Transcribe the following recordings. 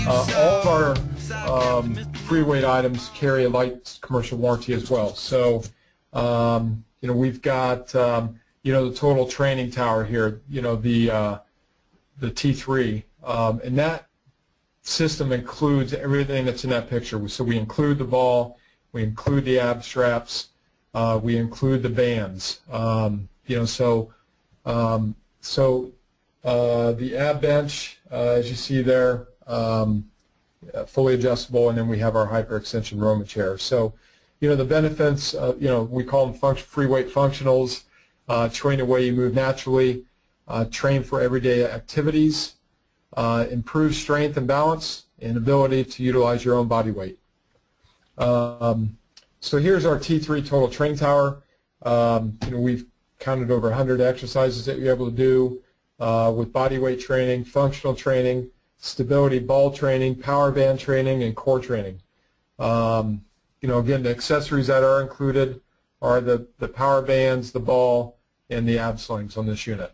All of our free weight items carry a light commercial warranty as well. So, we've got, the total training tower here, the T3, and that system includes everything that's in that picture. So we include the ball, we include the ab straps, we include the bands. The ab bench, as you see there, fully adjustable, and then we have our hyperextension Roman chair. So, the benefits, we call them free weight functionals, train the way you move naturally, train for everyday activities, improve strength and balance, and ability to utilize your own body weight. So here's our T3 total training tower. We've counted over 100 exercises that you're able to do with body weight training, functional training, stability ball training, power band training, and core training. Again, the accessories that are included are the power bands, the ball, and the ab slings on this unit.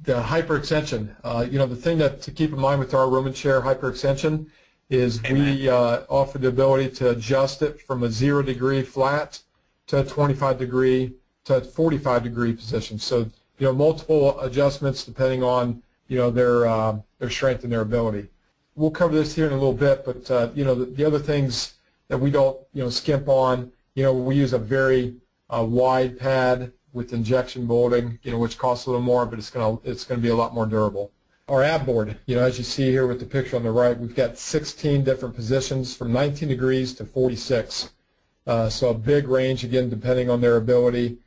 The hyperextension, the thing to keep in mind with our Roman chair hyperextension is we offer the ability to adjust it from a 0-degree flat to a 25-degree to a 45-degree position. So, multiple adjustments depending on, their strength and their ability. We'll cover this here in a little bit, but, the other things that we don't, skimp on, we use a very wide pad with injection molding, which costs a little more, but it's going to be a lot more durable. Our ab board, as you see here with the picture on the right, we've got 16 different positions from 19 degrees to 46. So a big range, again, depending on their ability.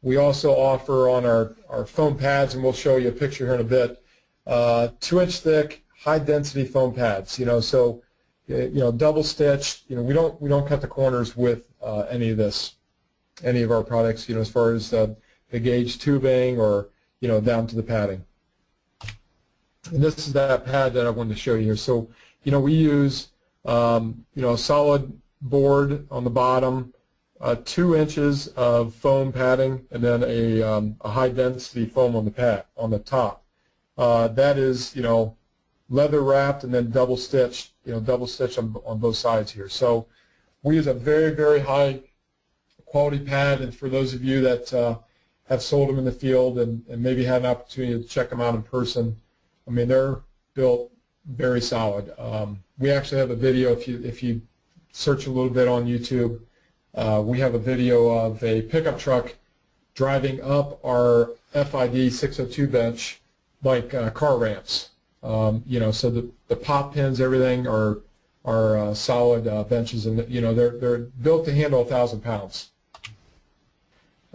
We also offer on our foam pads, and we'll show you a picture here in a bit, 2-inch thick, high-density foam pads. So double stitched. We don't cut the corners with any of our products. As far as the gauge tubing or down to the padding. And this is that pad that I wanted to show you here. So we use a solid board on the bottom, 2 inches of foam padding, and then a high-density foam on the top. That is leather wrapped and then double stitched on both sides here. So we use a very, very high quality pad, and for those of you that have sold them in the field and maybe had an opportunity to check them out in person, I mean, they're built very solid. We actually have a video, if you search a little bit on YouTube, we have a video of a pickup truck driving up our FID 602 bench like car ramps. So the pop pins, everything are solid benches, and they're built to handle 1,000 pounds.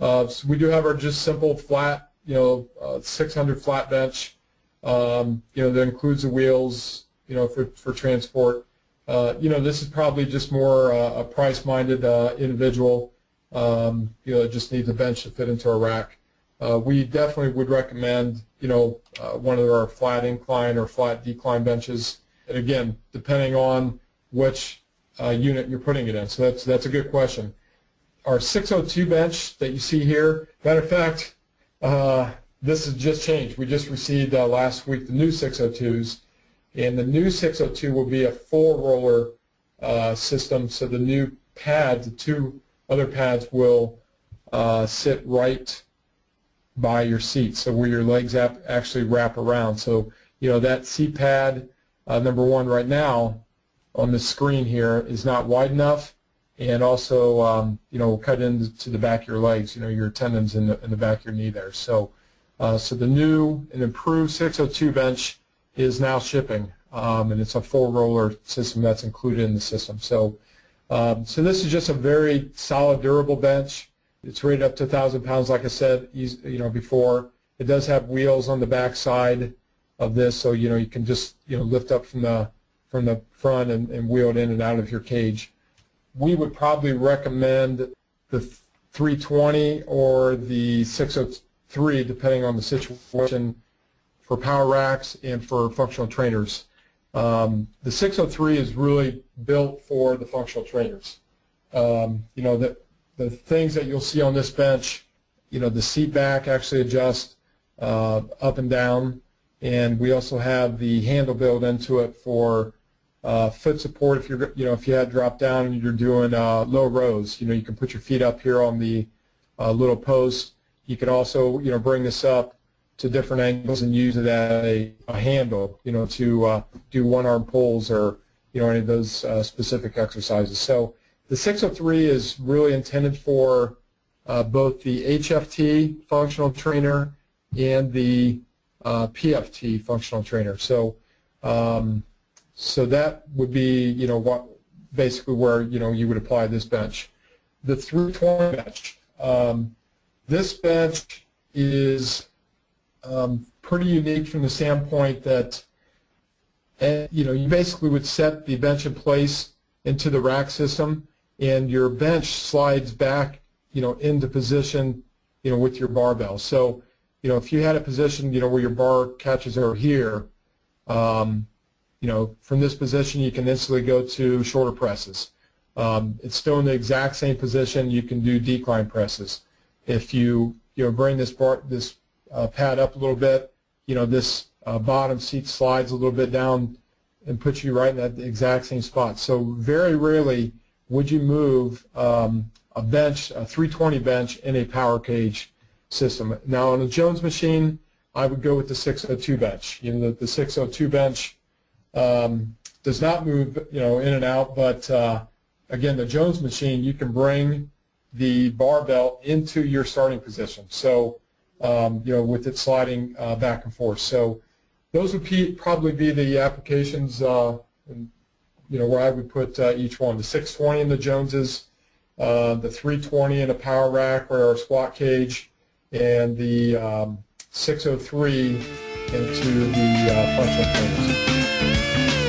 So we do have our just simple flat, 600 flat bench. That includes the wheels, for transport. This is probably just more a price-minded individual, that just needs a bench to fit into a rack. We definitely would recommend, one of our flat incline or flat decline benches. And again, depending on which unit you're putting it in. So that's a good question. Our 602 bench that you see here, matter of fact, this has just changed. We just received last week the new 602s, and the new 602 will be a 4-roller system. So the new pad, the 2 other pads will sit right by your seat, so where your legs actually wrap around. So that seat pad, number one, right now on the screen here is not wide enough, and also cut into the back of your legs. Your tendons in the back of your knee there. So the new and improved 602 bench is now shipping, and it's a 4-roller system that's included in the system. So this is just a very solid, durable bench. It's rated up to 1,000 pounds, like I said, before. It does have wheels on the back side of this, so you can just lift up from the front and wheel it in and out of your cage. We would probably recommend the 320 or the 603, depending on the situation, for power racks and for functional trainers. The 603 is really built for the functional trainers. The things that you'll see on this bench, the seat back actually adjusts up and down. and we also have the handle built into it for foot support. If you're, if you had drop down and you're doing low rows, you can put your feet up here on the little post. You can also, bring this up to different angles and use it as a handle, to do one-arm pulls or, any of those specific exercises. So the 603 is really intended for both the HFT functional trainer and the PFT functional trainer. So so that would be, what basically where, you would apply this bench. The 320 bench. This bench is pretty unique from the standpoint that, you basically would set the bench in place into the rack system, and your bench slides back, into position, with your barbell. So, if you had a position, where your bar catches over here, from this position you can instantly go to shoulder presses. It's still in the exact same position. You can do decline presses. If you bring this pad up a little bit, this bottom seat slides a little bit down and puts you right in that exact same spot. So very rarely would you move a bench, a 320 bench, in a power cage system. Now on a Jones machine, I would go with the 602 bench. The 602 bench does not move, in and out, but again, the Jones machine, you can bring the barbell into your starting position. So, with it sliding back and forth. So, those would probably be the applications, where I would put each one. The 620 in the Joneses, the 320 in a power rack or a squat cage, and the 603 into the functional trainers.